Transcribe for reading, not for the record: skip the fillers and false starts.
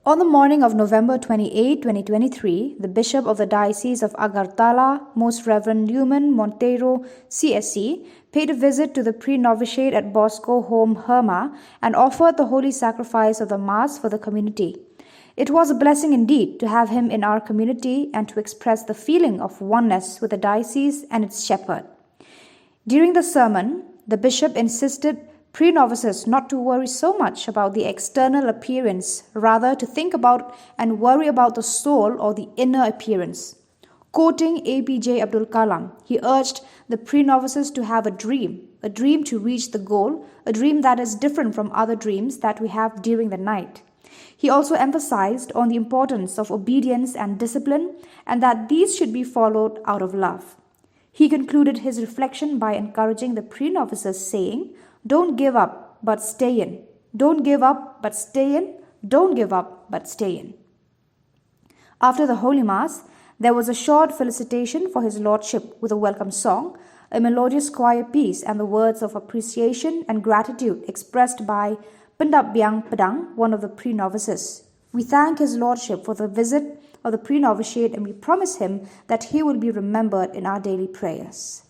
On the morning of November 28, 2023, the Bishop of the Diocese of Agartala, Most Reverend Lumen, Monteiro, CSC, paid a visit to the pre-novitiate at Bosco home Herma and offered the holy sacrifice of the Mass for the community. It was a blessing indeed to have him in our community and to express the feeling of oneness with the diocese and its shepherd. During the sermon, the bishop insisted pre-novices not to worry so much about the external appearance, rather to think about and worry about the soul or the inner appearance. Quoting APJ Abdul Kalam, he urged the pre-novices to have a dream to reach the goal, a dream that is different from other dreams that we have during the night. He also emphasized on the importance of obedience and discipline and that these should be followed out of love. He concluded his reflection by encouraging the pre-novices saying, "Don't give up, but stay in. Don't give up, but stay in. Don't give up, but stay in." After the Holy Mass, there was a short felicitation for His Lordship with a welcome song, a melodious choir piece, and the words of appreciation and gratitude expressed by Pendap Biang Pedang, one of the pre-novices. We thank His Lordship for the visit of the pre-novitiate and we promise him that he will be remembered in our daily prayers.